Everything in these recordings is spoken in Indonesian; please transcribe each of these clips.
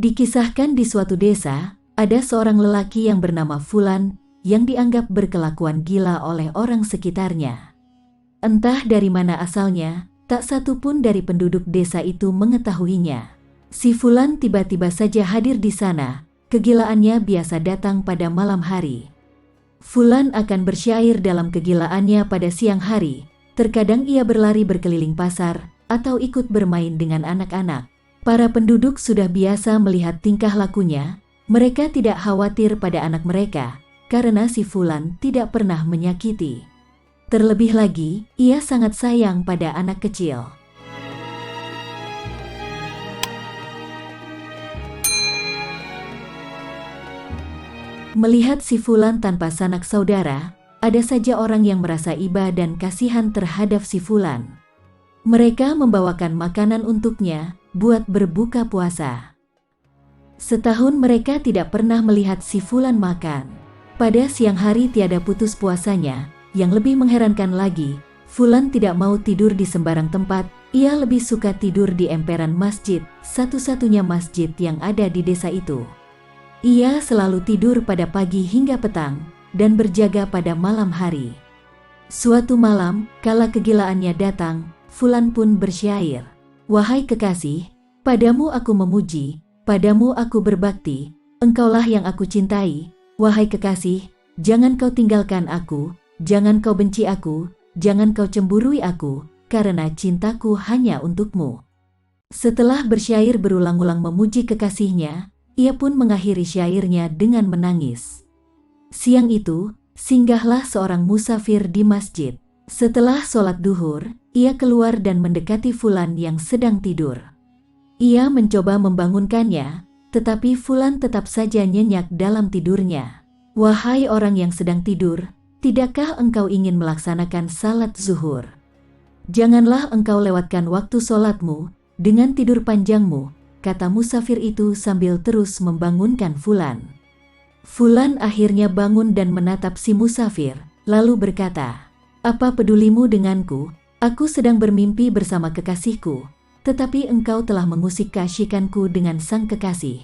Dikisahkan di suatu desa, ada seorang lelaki yang bernama Fulan yang dianggap berkelakuan gila oleh orang sekitarnya. Entah dari mana asalnya, tak satu pun dari penduduk desa itu mengetahuinya. Si Fulan tiba-tiba saja hadir di sana. Kegilaannya biasa datang pada malam hari. Fulan akan bersyair dalam kegilaannya pada siang hari. Terkadang ia berlari berkeliling pasar atau ikut bermain dengan anak-anak. Para penduduk sudah biasa melihat tingkah lakunya. Mereka tidak khawatir pada anak mereka karena si Fulan tidak pernah menyakiti. Terlebih lagi, ia sangat sayang pada anak kecil. Melihat si Fulan tanpa sanak saudara, ada saja orang yang merasa iba dan kasihan terhadap si Fulan. Mereka membawakan makanan untuknya buat berbuka puasa. Setahun mereka tidak pernah melihat si Fulan makan. Pada siang hari tiada putus puasanya. Yang lebih mengherankan lagi, Fulan tidak mau tidur di sembarang tempat. Ia lebih suka tidur di emperan masjid, satu-satunya masjid yang ada di desa itu. Ia selalu tidur pada pagi hingga petang dan berjaga pada malam hari. Suatu malam, kala kegilaannya datang, Fulan pun bersyair, "Wahai kekasih, padamu aku memuji, padamu aku berbakti, engkaulah yang aku cintai. Wahai kekasih, jangan kau tinggalkan aku, jangan kau benci aku, jangan kau cemburui aku, karena cintaku hanya untukmu." Setelah bersyair berulang-ulang memuji kekasihnya, ia pun mengakhiri syairnya dengan menangis. Siang itu, singgahlah seorang musafir di masjid. Setelah sholat duhur, ia keluar dan mendekati Fulan yang sedang tidur. Ia mencoba membangunkannya, tetapi Fulan tetap saja nyenyak dalam tidurnya. "Wahai orang yang sedang tidur, tidakkah engkau ingin melaksanakan salat zuhur? Janganlah engkau lewatkan waktu sholatmu dengan tidur panjangmu," kata musafir itu sambil terus membangunkan Fulan. Fulan akhirnya bangun dan menatap si musafir, lalu berkata, "Apa pedulimu denganku? Aku sedang bermimpi bersama kekasihku, tetapi engkau telah mengusik keasyikanku dengan sang kekasih.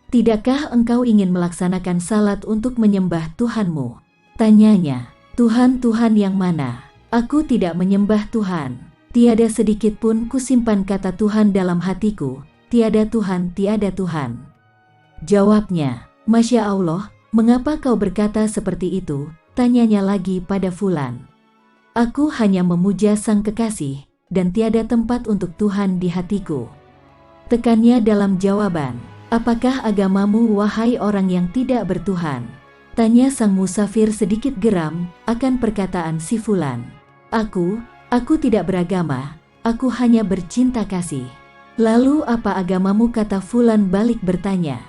Tidakkah engkau ingin melaksanakan salat untuk menyembah Tuhanmu?" Tanyanya, "Tuhan yang mana? Aku tidak menyembah Tuhan. Tiada sedikit pun kusimpan kata Tuhan dalam hatiku. Tiada Tuhan, tiada Tuhan." Jawabnya, "Masya Allah, mengapa kau berkata seperti itu?" Tanyanya lagi pada Fulan. "Aku hanya memuja sang kekasih, dan tiada tempat untuk Tuhan di hatiku." Tekannya dalam jawaban, "Apakah agamamu wahai orang yang tidak bertuhan?" Tanya sang musafir sedikit geram akan perkataan si Fulan. Aku tidak beragama, aku hanya bercinta kasih." "Lalu apa agamamu?" kata Fulan balik bertanya.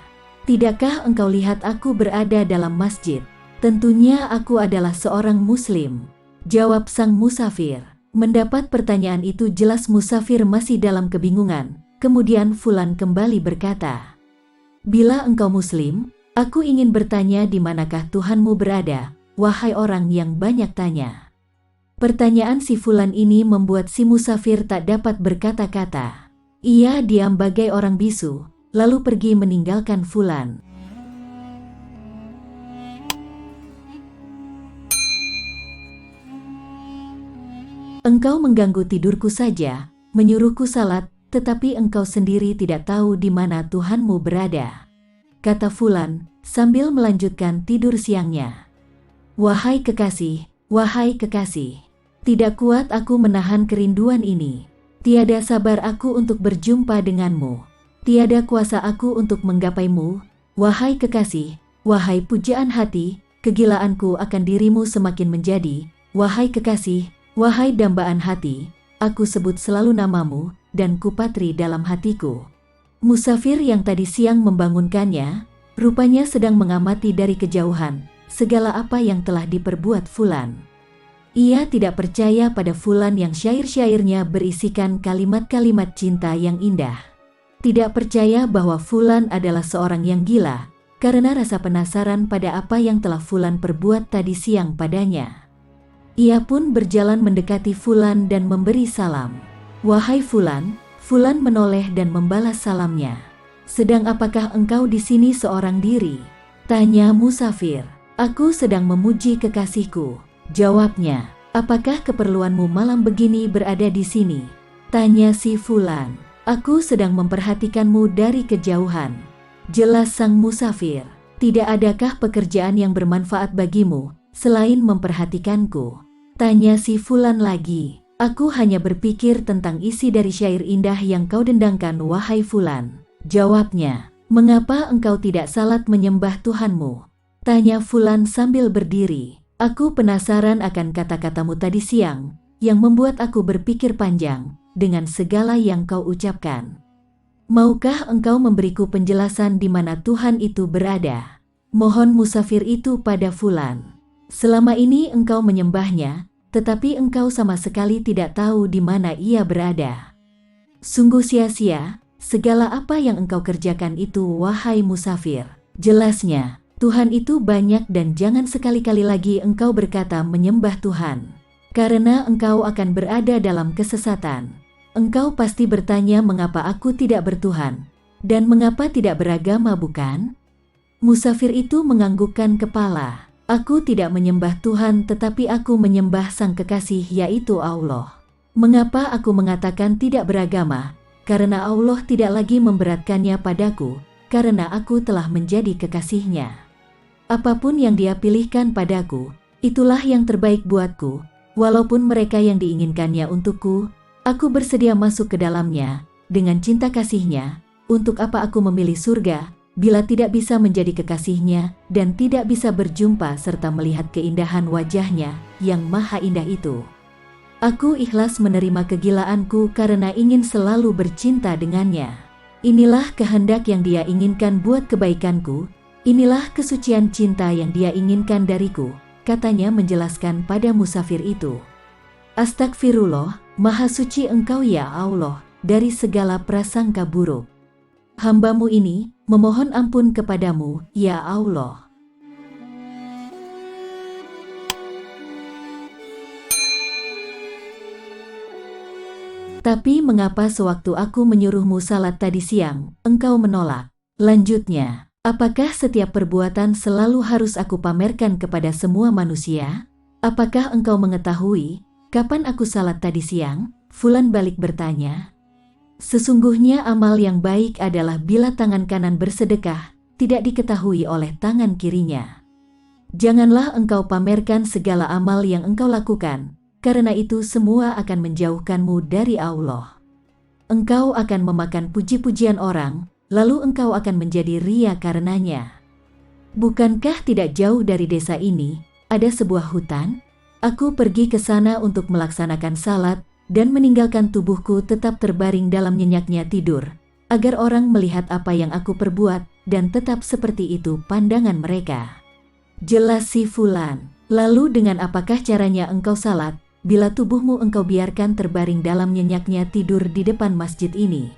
"Tidakkah engkau lihat aku berada dalam masjid? Tentunya aku adalah seorang muslim," jawab sang musafir. Mendapat pertanyaan itu jelas musafir masih dalam kebingungan. Kemudian Fulan kembali berkata, "Bila engkau muslim, aku ingin bertanya di manakah Tuhanmu berada, wahai orang yang banyak tanya." Pertanyaan si Fulan ini membuat si musafir tak dapat berkata-kata. Ia diam bagai orang bisu, lalu pergi meninggalkan Fulan. "Engkau mengganggu tidurku saja, menyuruhku salat, tetapi engkau sendiri tidak tahu di mana Tuhanmu berada," kata Fulan sambil melanjutkan tidur siangnya. Wahai kekasih, tidak kuat aku menahan kerinduan ini. Tiada sabar aku untuk berjumpa denganmu. Tiada kuasa aku untuk menggapaimu. Wahai kekasih, wahai pujaan hati, kegilaanku akan dirimu semakin menjadi. Wahai kekasih, wahai dambaan hati, aku sebut selalu namamu dan kupatri dalam hatiku." Musafir yang tadi siang membangunkannya, rupanya sedang mengamati dari kejauhan segala apa yang telah diperbuat Fulan. Ia tidak percaya pada Fulan yang syair-syairnya berisikan kalimat-kalimat cinta yang indah. Tidak percaya bahwa Fulan adalah seorang yang gila, karena rasa penasaran pada apa yang telah Fulan perbuat tadi siang padanya. Ia pun berjalan mendekati Fulan dan memberi salam. "Wahai Fulan," Fulan menoleh dan membalas salamnya. Sedang apakah engkau di sini seorang diri? Tanya musafir. Aku sedang memuji kekasihku. Jawabnya. Apakah keperluanmu malam begini berada di sini? Tanya si fulan. Aku sedang memperhatikanmu dari kejauhan. Jelas sang musafir. Tidak adakah pekerjaan yang bermanfaat bagimu selain memperhatikanku? Tanya si fulan lagi. Aku hanya berpikir tentang isi dari syair indah yang kau dendangkan, wahai fulan. Jawabnya. Mengapa engkau tidak salat menyembah Tuhanmu? Tanya fulan sambil berdiri. Aku penasaran akan kata-katamu tadi siang, yang membuat aku berpikir panjang dengan segala yang kau ucapkan. Maukah engkau memberiku penjelasan di mana Tuhan itu berada? Mohon musafir itu pada fulan. Selama ini engkau menyembahnya, tetapi engkau sama sekali tidak tahu di mana ia berada. Sungguh sia-sia segala apa yang engkau kerjakan itu, wahai musafir. Jelasnya, Tuhan itu banyak dan jangan sekali-kali lagi engkau berkata menyembah Tuhan. Karena engkau akan berada dalam kesesatan. Engkau pasti bertanya mengapa aku tidak bertuhan, dan mengapa tidak beragama, bukan? Musafir itu menganggukkan kepala. Aku tidak menyembah Tuhan tetapi aku menyembah Sang Kekasih, yaitu Allah. Mengapa aku mengatakan tidak beragama? Karena Allah tidak lagi memberatkannya padaku, karena aku telah menjadi kekasihnya. Apapun yang Dia pilihkan padaku, itulah yang terbaik buatku. Walaupun mereka yang diinginkannya untukku, aku bersedia masuk ke dalamnya dengan cinta kasihnya. Untuk apa aku memilih surga bila tidak bisa menjadi kekasihnya dan tidak bisa berjumpa serta melihat keindahan wajahnya yang maha indah itu? Aku ikhlas menerima kegilaanku karena ingin selalu bercinta dengannya. Inilah kehendak yang Dia inginkan buat kebaikanku. Inilah kesucian cinta yang Dia inginkan dariku, katanya menjelaskan pada musafir itu. Astagfirullah, maha suci Engkau ya Allah, dari segala prasangka buruk. Hamba-Mu ini memohon ampun kepadamu, ya Allah. Tapi mengapa sewaktu aku menyuruhmu salat tadi siang, engkau menolak? Lanjutnya. Apakah setiap perbuatan selalu harus aku pamerkan kepada semua manusia? Apakah engkau mengetahui kapan aku salat tadi siang? Fulan balik bertanya. Sesungguhnya amal yang baik adalah bila tangan kanan bersedekah, tidak diketahui oleh tangan kirinya. Janganlah engkau pamerkan segala amal yang engkau lakukan, karena itu semua akan menjauhkanmu dari Allah. Engkau akan memakan puji-pujian orang, lalu engkau akan menjadi ria karenanya. Bukankah tidak jauh dari desa ini ada sebuah hutan? Aku pergi ke sana untuk melaksanakan salat dan meninggalkan tubuhku tetap terbaring dalam nyenyaknya tidur, agar orang melihat apa yang aku perbuat dan tetap seperti itu pandangan mereka. Jelas si fulan. Lalu dengan apakah caranya engkau salat bila tubuhmu engkau biarkan terbaring dalam nyenyaknya tidur di depan masjid ini?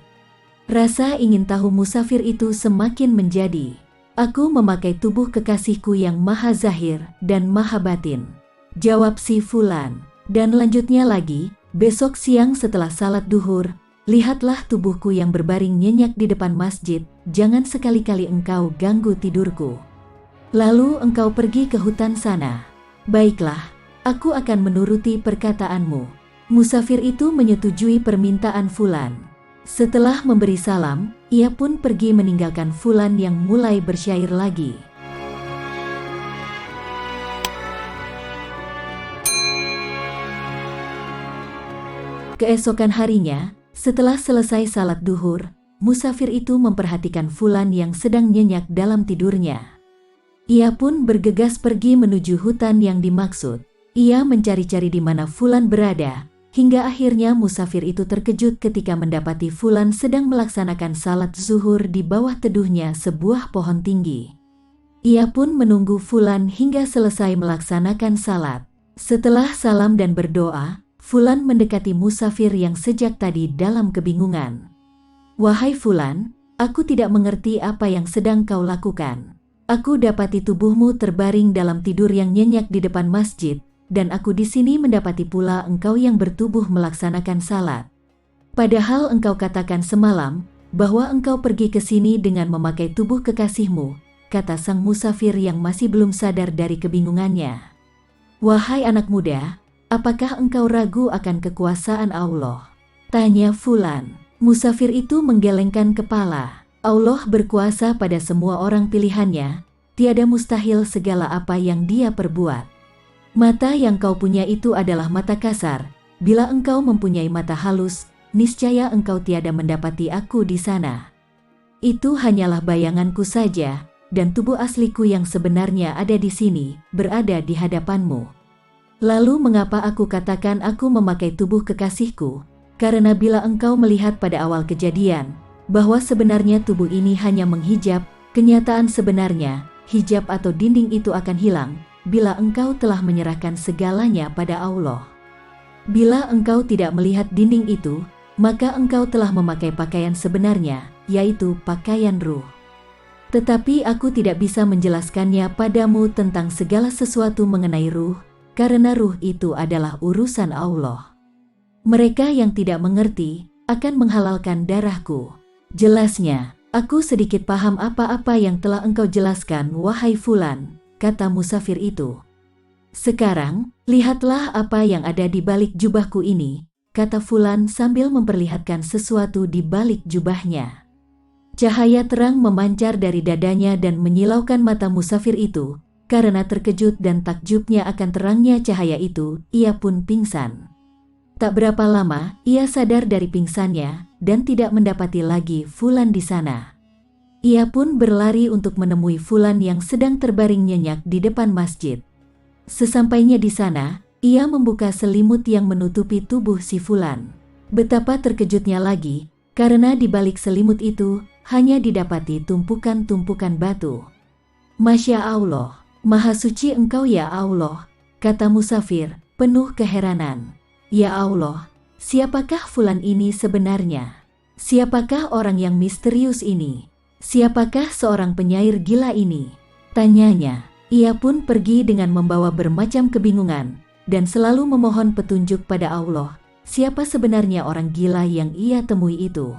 Rasa ingin tahu musafir itu semakin menjadi. Aku memakai tubuh kekasihku yang maha zahir dan maha batin. Jawab si fulan. Dan lanjutnya lagi, besok siang setelah salat duhur, lihatlah tubuhku yang berbaring nyenyak di depan masjid, jangan sekali-kali engkau ganggu tidurku. Lalu engkau pergi ke hutan sana. Baiklah, aku akan menuruti perkataanmu. Musafir itu menyetujui permintaan fulan. Setelah memberi salam, ia pun pergi meninggalkan fulan yang mulai bersyair lagi. Keesokan harinya, setelah selesai salat duhur, musafir itu memperhatikan fulan yang sedang nyenyak dalam tidurnya. Ia pun bergegas pergi menuju hutan yang dimaksud. Ia mencari-cari di mana fulan berada, hingga akhirnya musafir itu terkejut ketika mendapati fulan sedang melaksanakan salat zuhur di bawah teduhnya sebuah pohon tinggi. Ia pun menunggu fulan hingga selesai melaksanakan salat. Setelah salam dan berdoa, fulan mendekati musafir yang sejak tadi dalam kebingungan. Wahai fulan, aku tidak mengerti apa yang sedang kau lakukan. Aku dapati tubuhmu terbaring dalam tidur yang nyenyak di depan masjid, dan aku di sini mendapati pula engkau yang bertubuh melaksanakan salat. Padahal engkau katakan semalam bahwa engkau pergi ke sini dengan memakai tubuh kekasihmu, kata sang musafir yang masih belum sadar dari kebingungannya. Wahai anak muda, apakah engkau ragu akan kekuasaan Allah? Tanya Fulan. Musafir itu menggelengkan kepala. Allah berkuasa pada semua orang pilihannya, tiada mustahil segala apa yang Dia perbuat. Mata yang kau punya itu adalah mata kasar, bila engkau mempunyai mata halus, niscaya engkau tiada mendapati aku di sana. Itu hanyalah bayanganku saja, dan tubuh asliku yang sebenarnya ada di sini, berada di hadapanmu. Lalu mengapa aku katakan aku memakai tubuh kekasihku? Karena bila engkau melihat pada awal kejadian, bahwa sebenarnya tubuh ini hanya menghijab, kenyataan sebenarnya, hijab atau dinding itu akan hilang, bila engkau telah menyerahkan segalanya pada Allah. Bila engkau tidak melihat dinding itu, maka engkau telah memakai pakaian sebenarnya, yaitu pakaian ruh. Tetapi aku tidak bisa menjelaskannya padamu tentang segala sesuatu mengenai ruh, karena ruh itu adalah urusan Allah. Mereka yang tidak mengerti akan menghalalkan darahku. Jelasnya, aku sedikit paham apa-apa yang telah engkau jelaskan, wahai Fulan, kata musafir itu. Sekarang, lihatlah apa yang ada di balik jubahku ini, kata Fulan sambil memperlihatkan sesuatu di balik jubahnya. Cahaya terang memancar dari dadanya dan menyilaukan mata musafir itu. Karena terkejut dan takjubnya akan terangnya cahaya itu, ia pun pingsan. Tak berapa lama, ia sadar dari pingsannya dan tidak mendapati lagi Fulan di sana. Ia pun berlari untuk menemui Fulan yang sedang terbaring nyenyak di depan masjid. Sesampainya di sana, ia membuka selimut yang menutupi tubuh si Fulan. Betapa terkejutnya lagi, karena di balik selimut itu hanya didapati tumpukan-tumpukan batu. Masya Allah, Maha Suci Engkau ya Allah, kata musafir, penuh keheranan. Ya Allah, siapakah Fulan ini sebenarnya? Siapakah orang yang misterius ini? Siapakah seorang penyair gila ini? Tanyanya. Ia pun pergi dengan membawa bermacam kebingungan, dan selalu memohon petunjuk pada Allah, siapa sebenarnya orang gila yang ia temui itu.